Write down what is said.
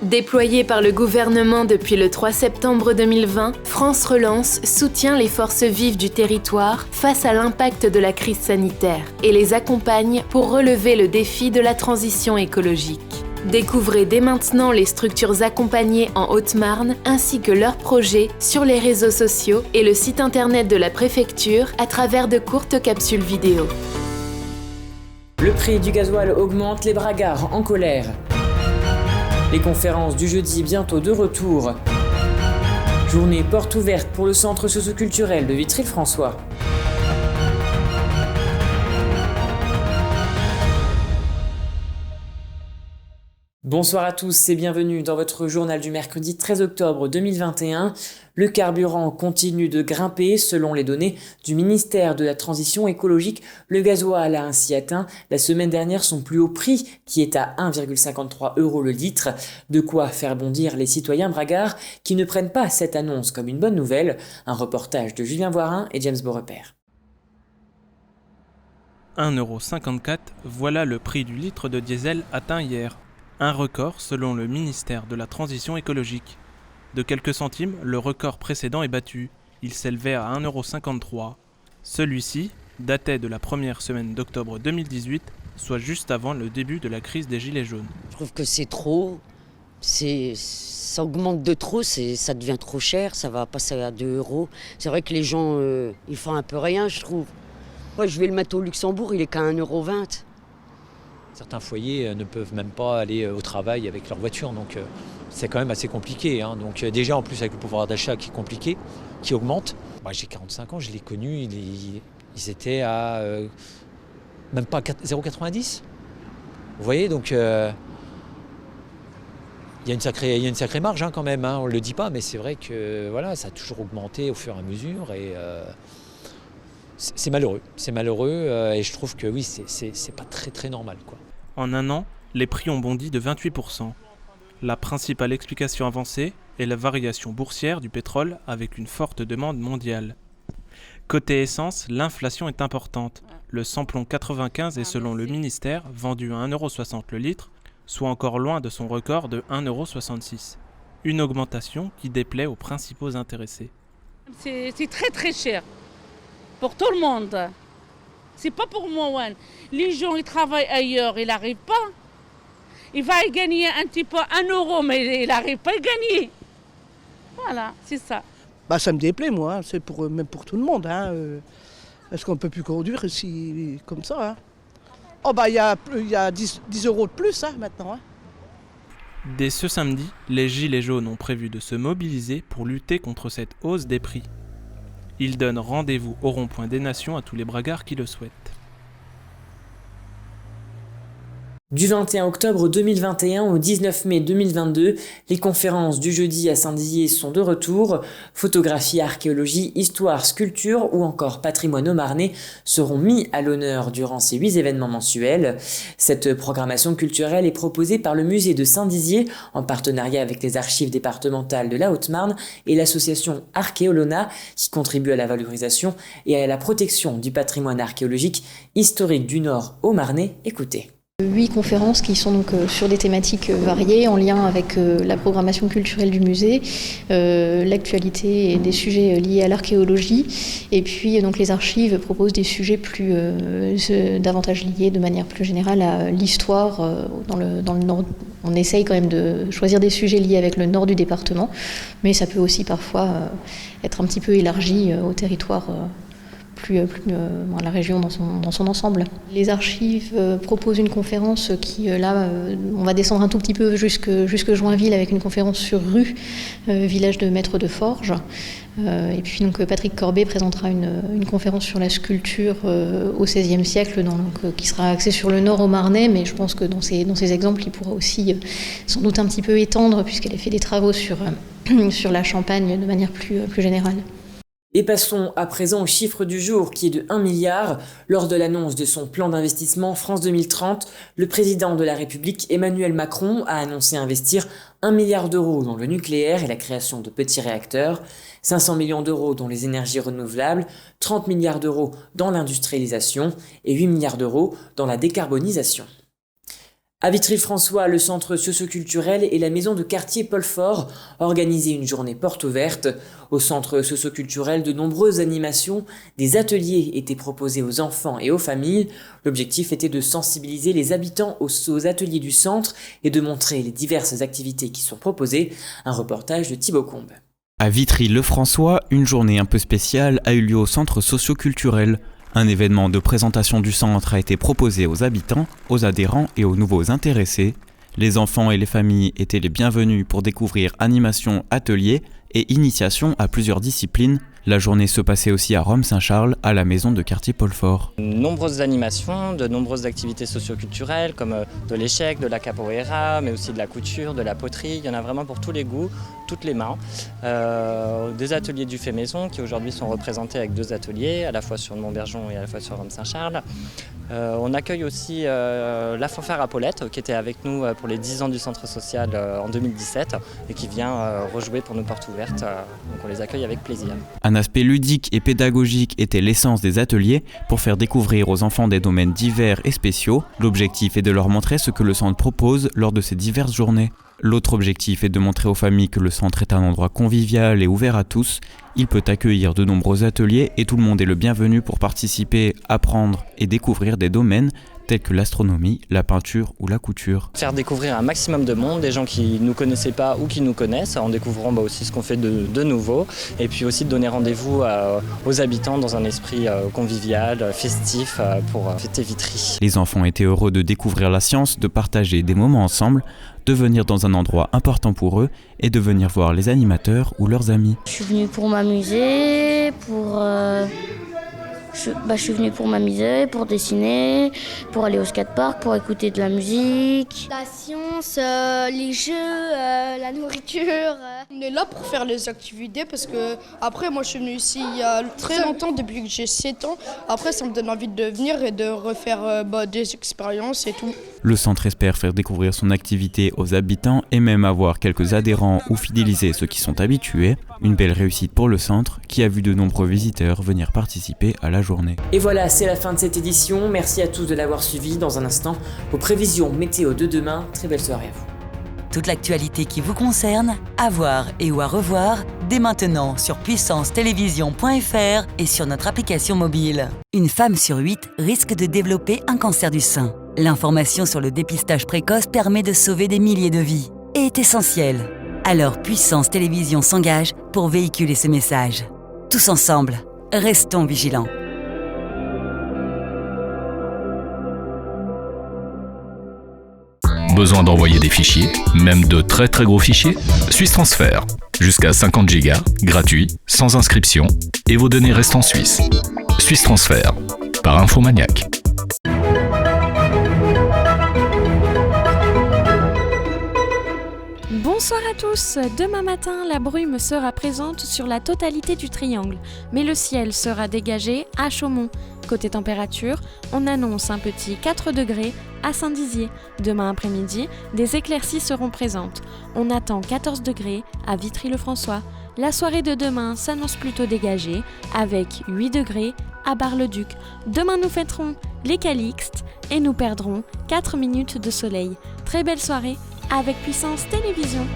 Déployée par le gouvernement depuis le 3 septembre 2020, France Relance soutient les forces vives du territoire face à l'impact de la crise sanitaire et les accompagne pour relever le défi de la transition écologique. Découvrez dès maintenant les structures accompagnées en Haute-Marne ainsi que leurs projets sur les réseaux sociaux et le site internet de la préfecture à travers de courtes capsules vidéo. Le prix du gasoil augmente, les bragards en colère. Les conférences du jeudi bientôt de retour. Journée porte ouverte pour le centre socio-culturel de Vitry-le-François. Bonsoir à tous et bienvenue dans votre journal du mercredi 13 octobre 2021. Le carburant continue de grimper selon les données du ministère de la Transition écologique. Le gasoil a ainsi atteint la semaine dernière son plus haut prix qui est à 1,53 € le litre. De quoi faire bondir les citoyens bragards qui ne prennent pas cette annonce comme une bonne nouvelle. Un reportage de Julien Voirin et James Beaurepaire. 1,54 €, voilà le prix du litre de diesel atteint hier. Un record selon le ministère de la Transition écologique. De quelques centimes, le record précédent est battu. Il s'élevait à 1,53 €. Celui-ci datait de la première semaine d'octobre 2018, soit juste avant le début de la crise des Gilets jaunes. Je trouve que c'est trop, ça augmente de trop, ça devient trop cher, ça va passer à 2 €. C'est vrai que les gens, ils font un peu rien, je trouve. Moi, je vais le mettre au Luxembourg, il est qu'à 1,20 €. Certains foyers ne peuvent même pas aller au travail avec leur voiture, donc c'est quand même assez compliqué. Donc déjà en plus avec le pouvoir d'achat qui est compliqué, qui augmente. J'ai 45 ans, je l'ai connu, ils étaient à même pas 0,90 €. Vous voyez, donc il y a une sacrée marge quand même, on ne le dit pas, mais c'est vrai que voilà, ça a toujours augmenté au fur et à mesure et c'est malheureux, et je trouve que oui, c'est pas très normal, quoi. En un an, les prix ont bondi de 28%. La principale explication avancée est la variation boursière du pétrole avec une forte demande mondiale. Côté essence, l'inflation est importante. Le samplon 95 est selon le ministère vendu à 1,60 € le litre, soit encore loin de son record de 1,66 €. Une augmentation qui déplaît aux principaux intéressés. C'est très cher pour tout le monde. C'est pas pour moi, ouais. Les gens, ils travaillent ailleurs, ils n'arrivent pas. Il va y gagner un petit peu 1 €, mais il n'arrive pas à gagner. Voilà, c'est ça. Ça me déplaît, moi, c'est même pour tout le monde. Est-ce qu'on ne peut plus conduire ici comme ça? Il y a 10 € de plus maintenant. Dès ce samedi, les Gilets jaunes ont prévu de se mobiliser pour lutter contre cette hausse des prix. Ils donnent rendez-vous au rond-point des Nations à tous les bragards qui le souhaitent. Du 21 octobre 2021 au 19 mai 2022, les conférences du jeudi à Saint-Dizier sont de retour. Photographie, archéologie, histoire, sculpture ou encore patrimoine haut-marnais seront mis à l'honneur durant ces 8 événements mensuels. Cette programmation culturelle est proposée par le musée de Saint-Dizier en partenariat avec les archives départementales de la Haute-Marne et l'association Archéolona qui contribue à la valorisation et à la protection du patrimoine archéologique historique du Nord haut-marnais. Écoutez. 8 conférences qui sont donc sur des thématiques variées en lien avec la programmation culturelle du musée, l'actualité et des sujets liés à l'archéologie. Et puis donc les archives proposent des sujets davantage liés de manière plus générale à l'histoire dans le nord. On essaye quand même de choisir des sujets liés avec le nord du département, mais ça peut aussi parfois être un petit peu élargi au territoire la région dans son ensemble. Les archives proposent une conférence qui, on va descendre un tout petit peu jusque Joinville avec une conférence sur Rue, village de maître de forge. Et puis donc Patrick Corbet présentera une conférence sur la sculpture au XVIe siècle, qui sera axée sur le nord haut-marnais, mais je pense que dans ces exemples, il pourra aussi sans doute un petit peu étendre, puisqu'elle a fait des travaux sur la Champagne de manière plus générale. Et passons à présent au chiffre du jour qui est de 1 milliard. Lors de l'annonce de son plan d'investissement France 2030, le président de la République Emmanuel Macron a annoncé investir 1 milliard d'euros dans le nucléaire et la création de petits réacteurs, 500 millions d'euros dans les énergies renouvelables, 30 milliards d'euros dans l'industrialisation et 8 milliards d'euros dans la décarbonisation. À Vitry-le-François, le centre socioculturel et la maison de quartier Paul Fort organisaient une journée porte ouverte. Au centre socioculturel, de nombreuses animations, des ateliers étaient proposés aux enfants et aux familles. L'objectif était de sensibiliser les habitants aux ateliers du centre et de montrer les diverses activités qui sont proposées. Un reportage de Thibaut Combe. À Vitry-le-François, une journée un peu spéciale a eu lieu au centre socioculturel. Un événement de présentation du centre a été proposé aux habitants, aux adhérents et aux nouveaux intéressés. Les enfants et les familles étaient les bienvenus pour découvrir animations, ateliers et initiations à plusieurs disciplines. La journée se passait aussi à Rome-Saint-Charles, à la maison de quartier Paul Fort. Nombreuses animations, de nombreuses activités socioculturelles comme de l'échec, de la capoeira, mais aussi de la couture, de la poterie. Il y en a vraiment pour tous les goûts, toutes les mains. Des ateliers du fait maison qui aujourd'hui sont représentés avec 2 ateliers, à la fois sur Montbergeon et à la fois sur Rome-Saint-Charles. On accueille aussi la fanfare à Paulette qui était avec nous pour les 10 ans du centre social en 2017 et qui vient rejouer pour nos portes ouvertes. Donc on les accueille avec plaisir. Un aspect ludique et pédagogique était l'essence des ateliers pour faire découvrir aux enfants des domaines divers et spéciaux. L'objectif est de leur montrer ce que le centre propose lors de ces diverses journées. L'autre objectif est de montrer aux familles que le centre est un endroit convivial et ouvert à tous. Il peut accueillir de nombreux ateliers et tout le monde est le bienvenu pour participer, apprendre et découvrir des domaines tels que l'astronomie, la peinture ou la couture. Faire découvrir un maximum de monde, des gens qui ne nous connaissaient pas ou qui nous connaissent, en découvrant aussi ce qu'on fait de nouveau, et puis aussi de donner rendez-vous aux habitants dans un esprit convivial, festif pour fêter Vitry. Les enfants étaient heureux de découvrir la science, de partager des moments ensemble, de venir dans un endroit important pour eux et de venir voir les animateurs ou leurs amis. Je suis venue pour m'amuser, je suis venue pour m'amuser, pour dessiner, pour aller au skatepark, pour écouter de la musique. La science, les jeux, la nourriture. On est là pour faire les activités parce que après moi je suis venue ici il y a très longtemps, depuis que j'ai 7 ans. Après ça me donne envie de venir et de refaire des expériences et tout. Le centre espère faire découvrir son activité aux habitants et même avoir quelques adhérents ou fidéliser ceux qui sont habitués. Une belle réussite pour le centre qui a vu de nombreux visiteurs venir participer à la journée. Et voilà, c'est la fin de cette édition. Merci à tous de l'avoir suivi. Dans un instant, vos prévisions météo de demain. Très belle soirée à vous. Toute l'actualité qui vous concerne, à voir et ou à revoir, dès maintenant sur puissancetélévision.fr et sur notre application mobile. Une femme sur 8 risque de développer un cancer du sein. L'information sur le dépistage précoce permet de sauver des milliers de vies et est essentielle. Alors Puissance Télévision s'engage pour véhiculer ce message. Tous ensemble, restons vigilants. Besoin d'envoyer des fichiers, même de très très gros fichiers? Suisse Transfert, jusqu'à 50 Go, gratuit, sans inscription, et vos données restent en Suisse. Suisse Transfert, par Infomaniac. Bonsoir à tous. Demain matin, la brume sera présente sur la totalité du triangle, mais le ciel sera dégagé à Chaumont. Côté température, on annonce un petit 4 degrés à Saint-Dizier. Demain après-midi, des éclaircies seront présentes. On attend 14 degrés à Vitry-le-François. La soirée de demain s'annonce plutôt dégagée, avec 8 degrés à Bar-le-Duc. Demain, nous fêterons les Calixtes et nous perdrons 4 minutes de soleil. Très belle soirée avec Puissance Télévision.